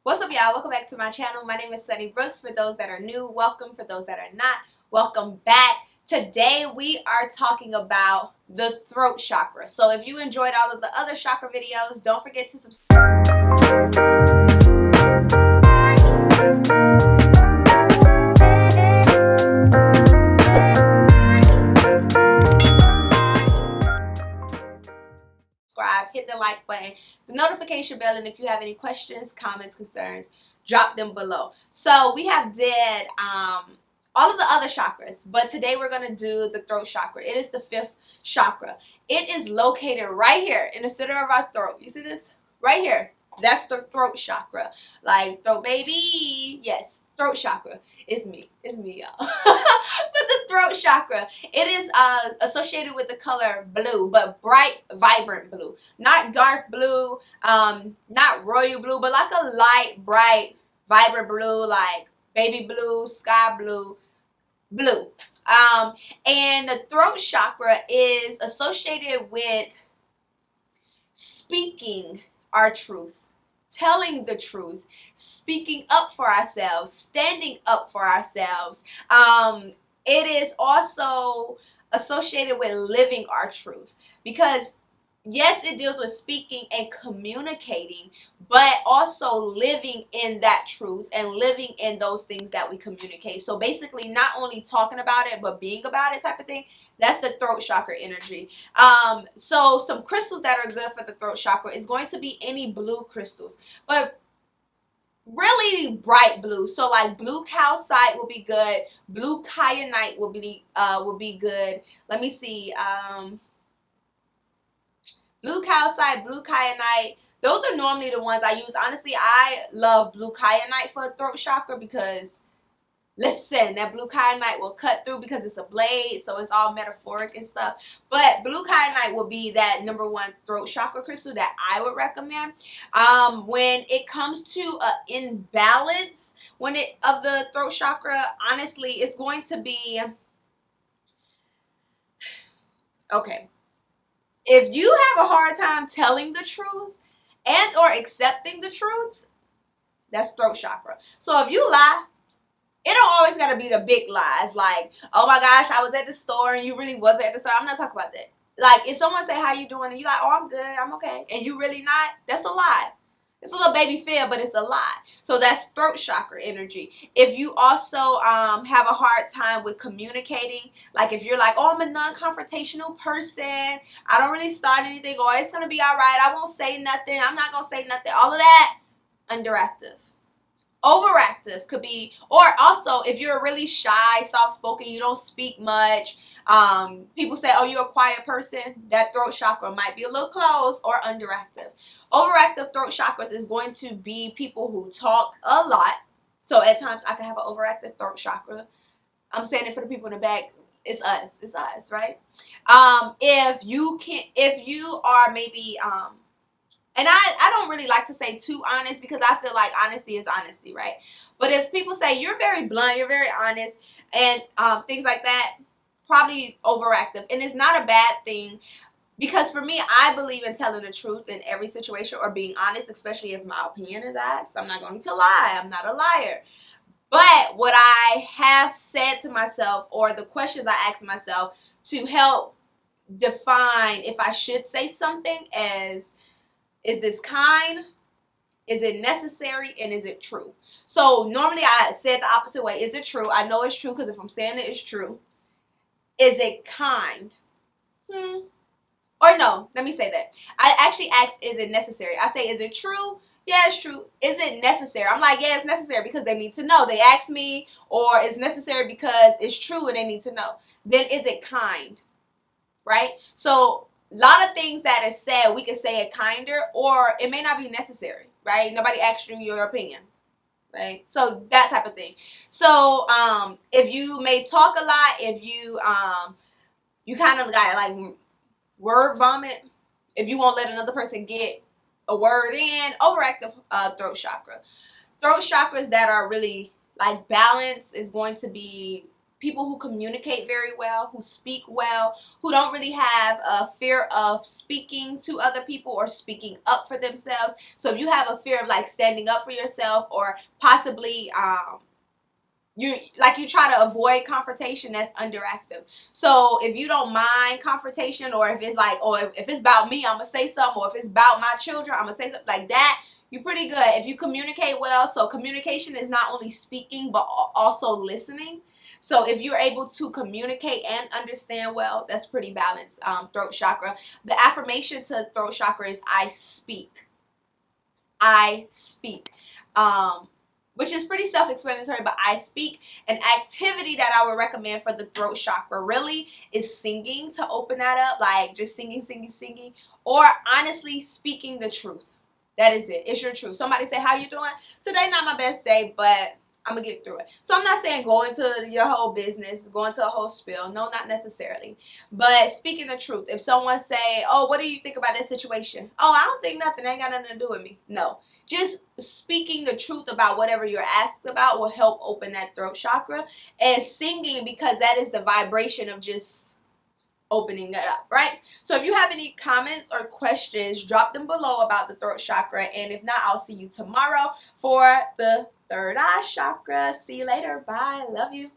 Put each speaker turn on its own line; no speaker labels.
What's up, y'all? Welcome back to my channel. My name is Sunny Brooks. For those that are new, welcome. For those that are not, welcome back. Today we are talking about the throat chakra. So if you enjoyed all of the other chakra videos, don't forget to subscribe. Hit the like button, the notification bell, and if you have any questions, comments, concerns, drop them below. So we have did all of the other chakras, but today we're going to do the throat chakra. It is the 5th chakra. It is located right here in the center of our throat. You see this? Right here. That's the throat chakra. Like throat baby. Yes, throat chakra. It's me, y'all. But the throat chakra, it is associated with the color blue, but bright, vibrant blue. Not dark blue, not royal blue, but like a light, bright, vibrant blue, like baby blue, sky blue, blue. And the throat chakra is associated with speaking our truth, telling the truth, speaking up for ourselves, standing up for ourselves. It is also associated with living our truth, because yes, it deals with speaking and communicating, but also living in that truth and living in those things that we communicate. So basically not only talking about it, but being about it type of thing. That's the throat chakra energy. So some crystals that are good for the throat chakra is going to be any blue crystals, but really bright blue. So like blue calcite will be good. Blue kyanite will be good. Let me see. Blue calcite, blue kyanite. Those are normally the ones I use. Honestly, I love blue kyanite for a throat chakra because, listen, that blue kyanite will cut through because it's a blade, so it's all metaphoric and stuff. But blue kyanite will be that #1 throat chakra crystal that I would recommend. When it comes to an imbalance of the throat chakra, honestly, it's going to be, okay, if you have a hard time telling the truth and or accepting the truth, that's throat chakra. So if you lie, it don't always got to be the big lies like, oh my gosh, I was at the store and you really wasn't at the store. I'm not talking about that. Like if someone say, how you doing? And you're like, oh, I'm good, I'm okay. And you really not, that's a lie. It's a little baby fear, but it's a lie. So that's throat chakra energy. If you also have a hard time with communicating, like if you're like, oh, I'm a non-confrontational person, I don't really start anything, or it's going to be all right, I won't say nothing, I'm not going to say nothing, all of that, underactive. Overactive could be, or also if you're really shy, soft-spoken, you don't speak much, people say, oh, you're a quiet person, that throat chakra might be a little closed or underactive. Overactive throat chakras is going to be people who talk a lot. So at times I can have an overactive throat chakra. I'm saying it for the people in the back. It's us, right? If you are maybe and I don't really like to say too honest, because I feel like honesty is honesty, right? But if people say you're very blunt, you're very honest, and things like that, probably overactive. And it's not a bad thing, because for me, I believe in telling the truth in every situation, or being honest, especially if my opinion is asked. I'm not going to lie. I'm not a liar. But what I have said to myself, or the questions I ask myself to help define if I should say something, as, is this kind? Is it necessary? And is it true? So normally I said the opposite way. Is it true? I know it's true because if I'm saying it, it's true. Is it kind? Or no, let me say that. I actually asked, is it necessary? I say, is it true? Yeah, it's true. Is it necessary? I'm like, yeah, it's necessary because they need to know. They ask me, or it's necessary because it's true and they need to know. Then is it kind? Right? So a lot of things that are said, we can say it kinder, or it may not be necessary, right? Nobody asked you your opinion, right? So that type of thing. So if you may talk a lot, if you you kind of got like word vomit, if you won't let another person get a word in, overactive throat chakra. Throat chakras that are really like balance is going to be people who communicate very well, who speak well, who don't really have a fear of speaking to other people or speaking up for themselves. So if you have a fear of like standing up for yourself, or possibly you try to avoid confrontation, that's underactive. So if you don't mind confrontation, or if it's like, or if it's about me, I'm gonna say something, or if it's about my children, I'm gonna say something like that, you're pretty good. If you communicate well, so communication is not only speaking but also listening. So if you're able to communicate and understand well, that's pretty balanced. Throat chakra. The affirmation to throat chakra is I speak. I speak. Which is pretty self-explanatory, but I speak. An activity that I would recommend for the throat chakra really is singing, to open that up, like just singing, or honestly speaking the truth. That is it. It's your truth. Somebody say, how you doing? Today not my best day, but I'm gonna get through it. So I'm not saying go into your whole business, go into a whole spiel. No, not necessarily. But speaking the truth. If someone say, oh, what do you think about this situation? Oh, I don't think nothing. It ain't got nothing to do with me. No. Just speaking the truth about whatever you're asked about will help open that throat chakra. And singing, because that is the vibration of just opening it up, right? So if you have any comments or questions, drop them below about the throat chakra. And if not, I'll see you tomorrow for the third eye chakra. See you later. Bye. Love you.